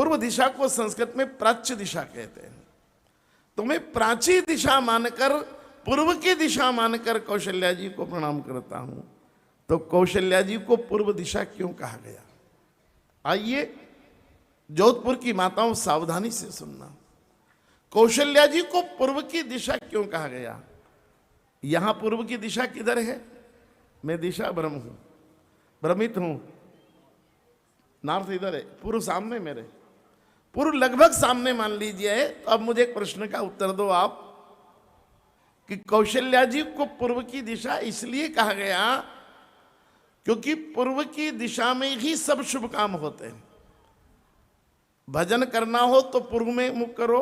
पूर्व दिशा को संस्कृत में प्राच्य दिशा कहते हैं। तो मैं प्राची दिशा मानकर, पूर्व की दिशा मानकर कौशल्या जी को प्रणाम करता हूं। तो कौशल्या जी को पूर्व दिशा क्यों कहा गया? आइए जोधपुर की माताओं सावधानी से सुनना। कौशल्या जी को पूर्व की दिशा क्यों कहा गया? यहां पूर्व की दिशा किधर है? मैं दिशा भ्रम हूं, भ्रमित हूं। नॉर्थ इधर है, पूर्व सामने मेरे, पूर्व लगभग सामने मान लीजिए। तो अब मुझे एक प्रश्न का उत्तर दो आप कि कौशल्या जी को पूर्व की दिशा इसलिए कहा गया क्योंकि पूर्व की दिशा में ही सब शुभ काम होते हैं। भजन करना हो तो पूर्व में मुख करो,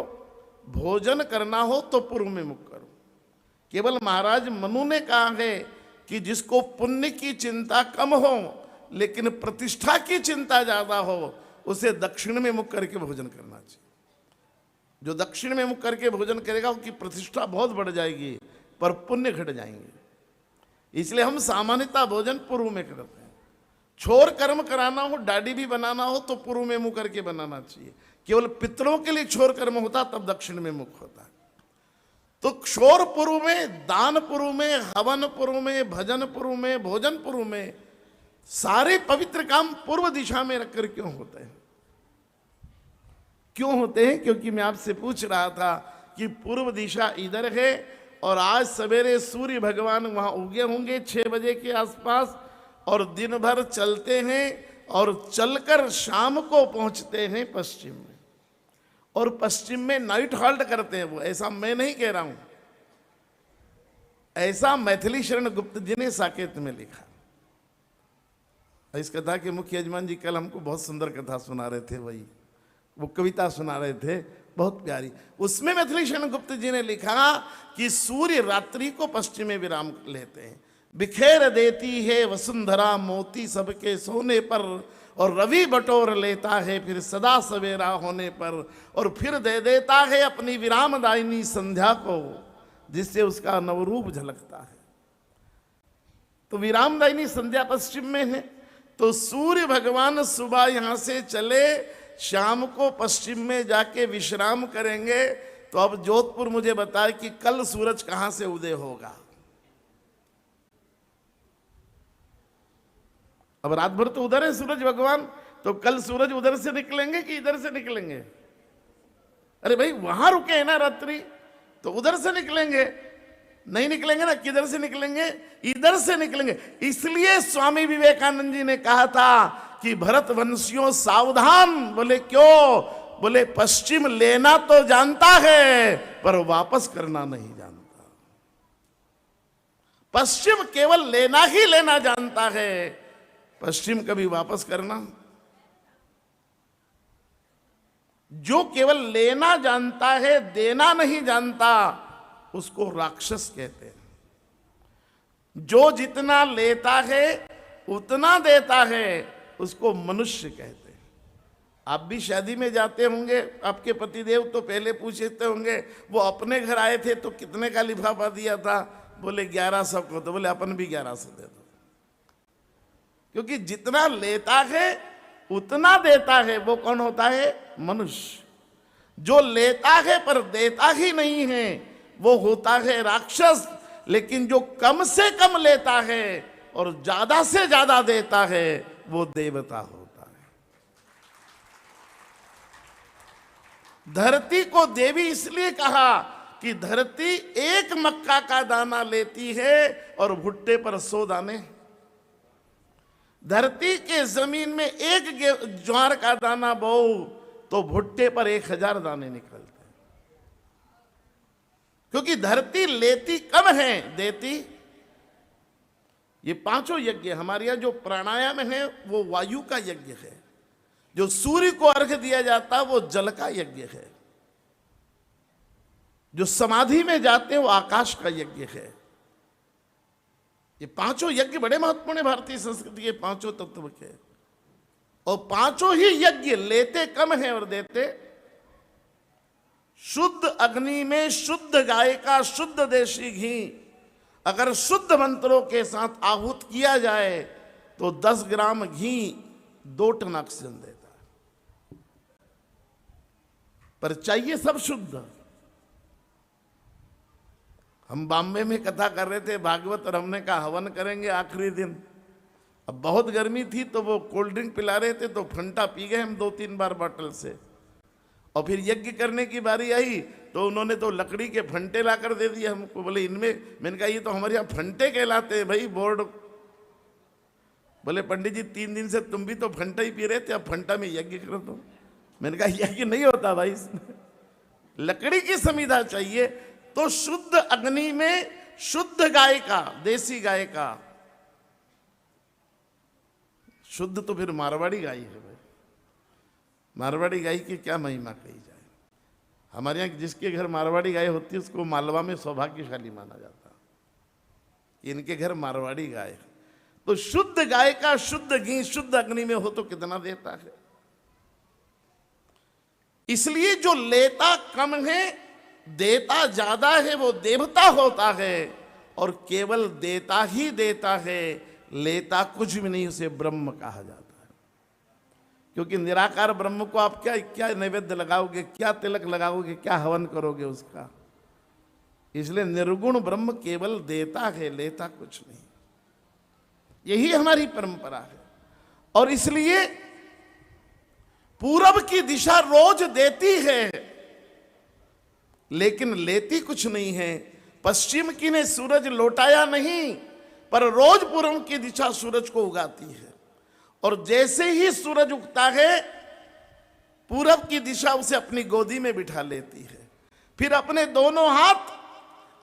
भोजन करना हो तो पूर्व में मुख करो। केवल महाराज मनु ने कहा है कि जिसको पुण्य की चिंता कम हो लेकिन प्रतिष्ठा की चिंता ज्यादा हो, उसे दक्षिण में मुख करके भोजन करना चाहिए। जो दक्षिण में मुख करके भोजन करेगा उसकी प्रतिष्ठा बहुत बढ़ जाएगी पर पुण्य घट जाएंगे। इसलिए हम सामान्यतः भोजन पूर्व में करते हैं। छोर कर्म कराना हो, दाढ़ी भी बनाना हो तो पूर्व में मुख करके बनाना चाहिए। केवल पितरों के लिए छोर कर्म होता तब दक्षिण में मुख होता है। तो क्षोर पूर्व में, दान पूर्व में, हवन पूर्व में, भजन पूर्व में, भोजन पूर्व में, सारे पवित्र काम पूर्व दिशा में रखकर क्यों होते हैं? क्यों होते हैं? क्योंकि मैं आपसे पूछ रहा था कि पूर्व दिशा इधर है और आज सवेरे सूर्य भगवान वहां उगे होंगे 6 बजे के आसपास और दिन भर चलते हैं और चलकर शाम को पहुंचते हैं पश्चिम में, और पश्चिम में नाइट हॉल्ट करते हैं। वो ऐसा मैं नहीं कह रहा हूं, ऐसा मैथिली शरण गुप्त जी ने साकेत में लिखा। इस कथा के मुख्य यजमान जी कल हमको बहुत सुंदर कथा सुना रहे थे, वही वो कविता सुना रहे थे बहुत प्यारी। उसमें मैथिली शरण गुप्त जी ने लिखा कि सूर्य रात्रि को पश्चिम में विराम लेते हैं, बिखेर देती है वसुंधरा मोती सबके सोने पर, और रवि बटोर लेता है फिर सदा सवेरा होने पर, और फिर दे देता है अपनी विरामदायिनी संध्या को जिससे उसका नवरूप झलकता है। तो विरामदायिनी संध्या पश्चिम में है। तो सूर्य भगवान सुबह यहां से चले, शाम को पश्चिम में जाके विश्राम करेंगे। तो अब जोधपुर मुझे बताए कि कल सूरज कहां से उदय होगा? अब रात भर तो उधर है सूरज भगवान, तो कल सूरज उधर से निकलेंगे कि इधर से निकलेंगे? अरे भाई वहां रुके हैं ना रात्रि, तो उधर से निकलेंगे। नहीं निकलेंगे ना, किधर से निकलेंगे? इधर से निकलेंगे। इसलिए स्वामी विवेकानंद जी ने कहा था कि भरत वंशियों सावधान। बोले क्यों? बोले पश्चिम लेना तो जानता है पर वापस करना नहीं जानता। पश्चिम केवल लेना ही लेना जानता है, पश्चिम कभी वापस करना। जो केवल लेना जानता है, देना नहीं जानता, उसको राक्षस कहते हैं। जो जितना लेता है उतना देता है, उसको मनुष्य कहते हैं। आप भी शादी में जाते होंगे, आपके पतिदेव तो पहले पूछते होंगे वो अपने घर आए थे तो कितने का लिफाफा दिया था? बोले 1100 को। तो बोले अपन भी 1100 दे दो। क्योंकि जितना लेता है उतना देता है, वो कौन होता है? मनुष्य। जो लेता है पर देता ही नहीं है, वो होता है राक्षस। लेकिन जो कम से कम लेता है और ज्यादा से ज्यादा देता है, वो देवता होता है। धरती को देवी इसलिए कहा कि धरती एक मक्का का दाना लेती है और भुट्टे पर 100 दाने। धरती के जमीन में एक ज्वार का दाना बोओ तो भुट्टे पर 1000 दाने निकलते हैं। क्योंकि धरती लेती कम है, देती। ये 5 यज्ञ हमारे यहां जो प्राणायाम है वो वायु का यज्ञ है। जो सूर्य को अर्घ्य दिया जाता है वो जल का यज्ञ है। जो समाधि में जाते हैं वो आकाश का यज्ञ है। ये 5 यज्ञ बड़े महत्वपूर्ण है भारतीय संस्कृति के 5 तत्व के। और 5 ही यज्ञ लेते कम है और देते। शुद्ध अग्नि में शुद्ध गाय का शुद्ध देशी घी अगर शुद्ध मंत्रों के साथ आहूत किया जाए तो 10 ग्राम घी 2 टन ऑक्सीजन देता है। पर चाहिए सब शुद्ध। हम बॉम्बे में कथा कर रहे थे भागवत, और हमने कहा हवन करेंगे आखिरी दिन। अब बहुत गर्मी थी तो वो कोल्ड ड्रिंक पिला रहे थे, तो फंटा पी गए हम 2-3 बार बॉटल से। और फिर यज्ञ करने की बारी आई तो उन्होंने तो लकड़ी के फंटे लाकर दे दिए हमको। बोले इनमें, मैंने कहा ये तो हमारे यहाँ फंटे कहलाते हैं भाई, बोर्ड। बोले पंडित जी 3 दिन से तुम भी तो फंटा ही पी रहे थे, अब फंटा में यज्ञ कर दो। मैंने कहा यज्ञ नहीं होता भाई इसमें, लकड़ी की समिधा चाहिए। तो शुद्ध अग्नि में शुद्ध गाय का, देसी गाय का, शुद्ध तो फिर मारवाड़ी गाय है भाई। मारवाड़ी गाय की क्या महिमा कही जाए। हमारे यहाँ जिसके घर मारवाड़ी गाय होती है उसको मालवा में सौभाग्यशाली माना जाता है। इनके घर मारवाड़ी गाय है। तो शुद्ध गाय का शुद्ध घी शुद्ध अग्नि में हो तो कितना देता है। इसलिए जो लेता कम है देता ज्यादा है वो देवता होता है, और केवल देता ही देता है, लेता कुछ भी नहीं, उसे ब्रह्म कहा जाता है। क्योंकि निराकार ब्रह्म को आप क्या क्या नैवेद्य लगाओगे, क्या तिलक लगाओगे, क्या हवन करोगे उसका। इसलिए निर्गुण ब्रह्म केवल देता है, लेता कुछ नहीं। यही हमारी परंपरा है। और इसलिए पूरब की दिशा रोज देती है लेकिन लेती कुछ नहीं है। पश्चिम की ने सूरज लौटाया नहीं, पर रोज पूरब की दिशा सूरज को उगाती है। और जैसे ही सूरज उगता है पूरब की दिशा उसे अपनी गोदी में बिठा लेती है, फिर अपने दोनों हाथ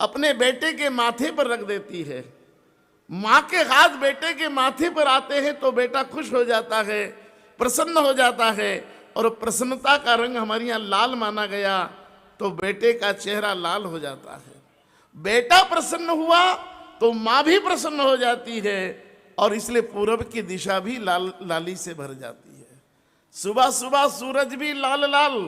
अपने बेटे के माथे पर रख देती है। मां के हाथ बेटे के माथे पर आते हैं तो बेटा खुश हो जाता है, प्रसन्न हो जाता है। और प्रसन्नता का रंग हमारे यहाँ लाल माना गया, तो बेटे का चेहरा लाल हो जाता है। बेटा प्रसन्न हुआ तो मां भी प्रसन्न हो जाती है, और इसलिए पूरब की दिशा भी लाली से भर जाती है। सुबह सुबह सूरज भी लाल लाल,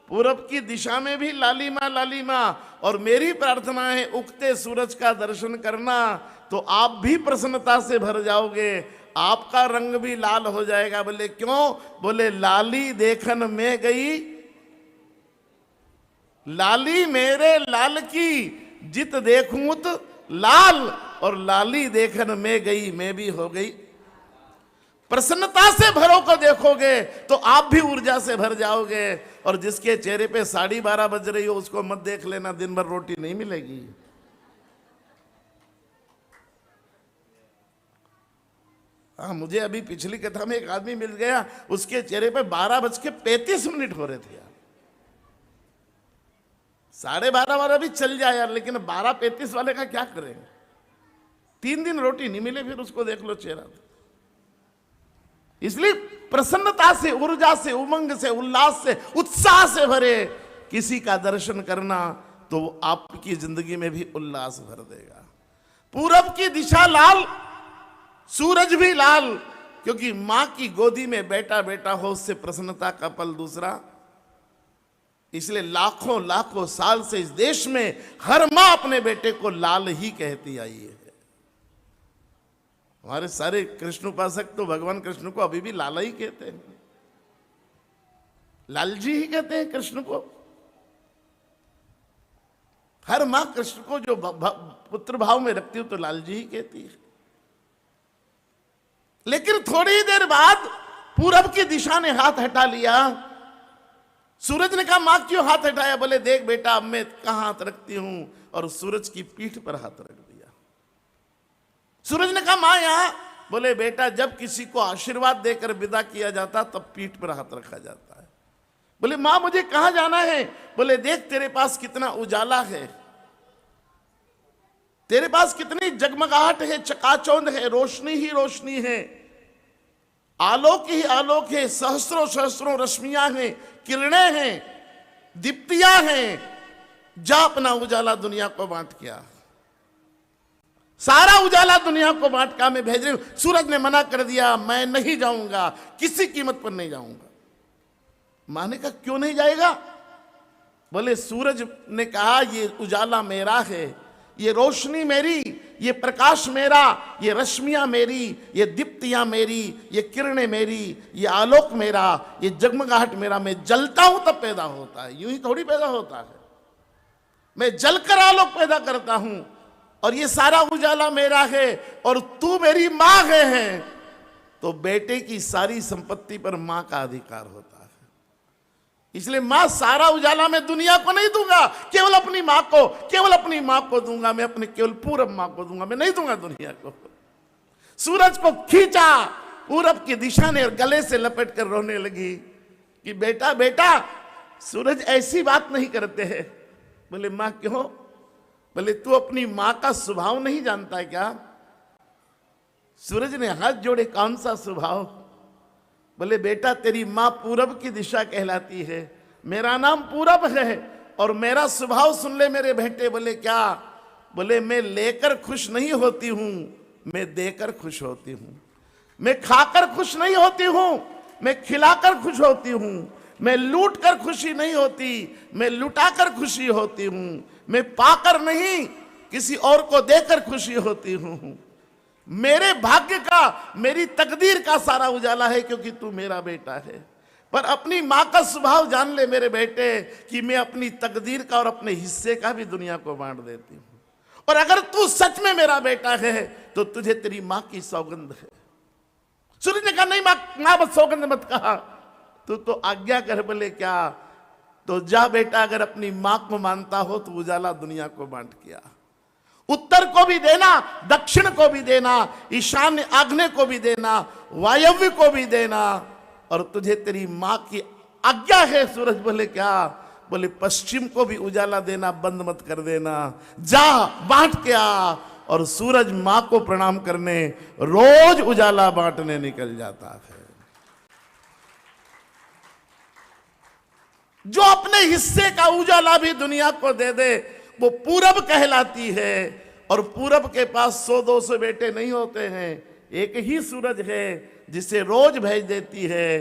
पूरब की दिशा में भी लालिमा। और मेरी प्रार्थना है उगते सूरज का दर्शन करना, तो आप भी प्रसन्नता से भर जाओगे, आपका रंग भी लाल हो जाएगा। बोले क्यों? बोले लाली देखन में गई, लाली मेरे लाल की जित देखूं तो लाल, और लाली देखन में गई मैं भी हो गई। प्रसन्नता से भरो को देखोगे तो आप भी ऊर्जा से भर जाओगे। और जिसके चेहरे पे 12:30 बज रही हो उसको मत देख लेना, दिन भर रोटी नहीं मिलेगी। हाँ, मुझे अभी पिछली कथा में एक आदमी मिल गया, उसके चेहरे पे 12:35 हो रहे थे यार। 12:30 वाला भी चल जाए यार, लेकिन 12:35 वाले का क्या करेंगे। 3 दिन रोटी नहीं मिले, फिर उसको देख लो चेहरा। इसलिए प्रसन्नता से, ऊर्जा से, उमंग से, उल्लास से, उत्साह से भरे किसी का दर्शन करना, तो आपकी जिंदगी में भी उल्लास भर देगा। पूरब की दिशा लाल, सूरज भी लाल, क्योंकि मां की गोदी में बेटा बेटा हो, उससे प्रसन्नता का पल दूसरा। इसलिए लाखों लाखों साल से इस देश में हर मां अपने बेटे को लाल ही कहती आई है। हमारे सारे कृष्ण उपासक तो भगवान कृष्ण को अभी भी लाला ही कहते हैं, लाल जी ही कहते हैं कृष्ण को। हर मां कृष्ण को जो पुत्र भाव में रखती हो तो लाल जी ही कहती है। लेकिन थोड़ी देर बाद पूरब की दिशा ने हाथ हटा लिया। सूरज ने कहा मां क्यों हाथ हटाया? बोले देख बेटा अब मैं कहां हाथ रखती हूं, और सूरज की पीठ पर हाथ रख दिया। सूरज ने कहा मां यहां। बोले बेटा जब किसी को आशीर्वाद देकर विदा किया जाता तब पीठ पर हाथ रखा जाता है। बोले मां मुझे कहां जाना है? बोले देख तेरे पास कितना उजाला है, तेरे पास कितनी जगमगाहट है, चकाचौंध है, रोशनी ही रोशनी है, आलोक ही आलोक है, सहस्रों सहस्रों रश्मियां हैं, किरणें हैं, दीप्तियां हैं। जा अपना उजाला दुनिया को बांट किया, सारा उजाला दुनिया को बांट का मैं भेज रही हूं। सूरज ने मना कर दिया, मैं नहीं जाऊंगा, किसी कीमत पर नहीं जाऊंगा। माने का क्यों नहीं जाएगा? बोले सूरज ने कहा ये उजाला मेरा है, ये रोशनी मेरी, ये प्रकाश मेरा, ये रश्मियां मेरी, ये दीप्तियां मेरी, ये किरणें मेरी, ये आलोक मेरा, ये जगमगाहट मेरा। मैं जलता हूं तब पैदा होता है, यूं ही थोड़ी पैदा होता है। मैं जलकर आलोक पैदा करता हूं और ये सारा उजाला मेरा है और तू मेरी मां है। तो बेटे की सारी संपत्ति पर मां का अधिकार होता है। इसलिए मां सारा उजाला मैं दुनिया को नहीं दूंगा, केवल अपनी मां को, केवल अपनी मां को दूंगा। मैं अपने केवल पूरब मां को दूंगा, मैं नहीं दूंगा दुनिया को। सूरज को खींचा पूरब की दिशा ने और गले से लपेट कर रोने लगी कि बेटा बेटा, सूरज ऐसी बात नहीं करते हैं। बोले मां क्यों? बोले तू अपनी मां का स्वभाव नहीं जानता है क्या? सूरज ने हाथ जोड़े, कौन सा स्वभाव? बोले बेटा तेरी मां पूरब की दिशा कहलाती है, मेरा नाम पूरब है और मेरा स्वभाव सुन ले मेरे बेटे। बोले क्या? बोले मैं लेकर खुश नहीं होती हूं, मैं देकर खुश होती हूं। मैं खाकर खुश नहीं होती हूं, मैं खिलाकर खुश होती हूं। मैं लूट कर खुशी नहीं होती, मैं लुटाकर खुशी होती हूं। मैं पाकर नहीं, किसी और को देकर खुशी होती हूं। मेरे भाग्य का, मेरी तकदीर का सारा उजाला है क्योंकि तू मेरा बेटा है। पर अपनी मां का स्वभाव जान ले मेरे बेटे कि मैं अपनी तकदीर का और अपने हिस्से का भी दुनिया को बांट देती हूं। और अगर तू सच में मेरा बेटा है तो तुझे तेरी मां की सौगंध है। सूरज ने कहा नहीं मां मत सौगंध मत कहा, तू तो आज्ञा कर। बोले क्या? तो जा बेटा, अगर अपनी मां को मानता हो तो उजाला दुनिया को बांट किया। उत्तर को भी देना, दक्षिण को भी देना, ईशान्य आग्नेय को भी देना, वायव्य को भी देना, और तुझे तेरी मां की आज्ञा है। सूरज बोले क्या? बोले पश्चिम को भी उजाला देना बंद मत कर देना, जा बांट के आ। और सूरज मां को प्रणाम करने रोज उजाला बांटने निकल जाता है। जो अपने हिस्से का उजाला भी दुनिया को दे दे वो पूरब कहलाती है। और पूरब के पास 100-200 बेटे नहीं होते हैं, एक ही सूरज है जिसे रोज भेज देती है।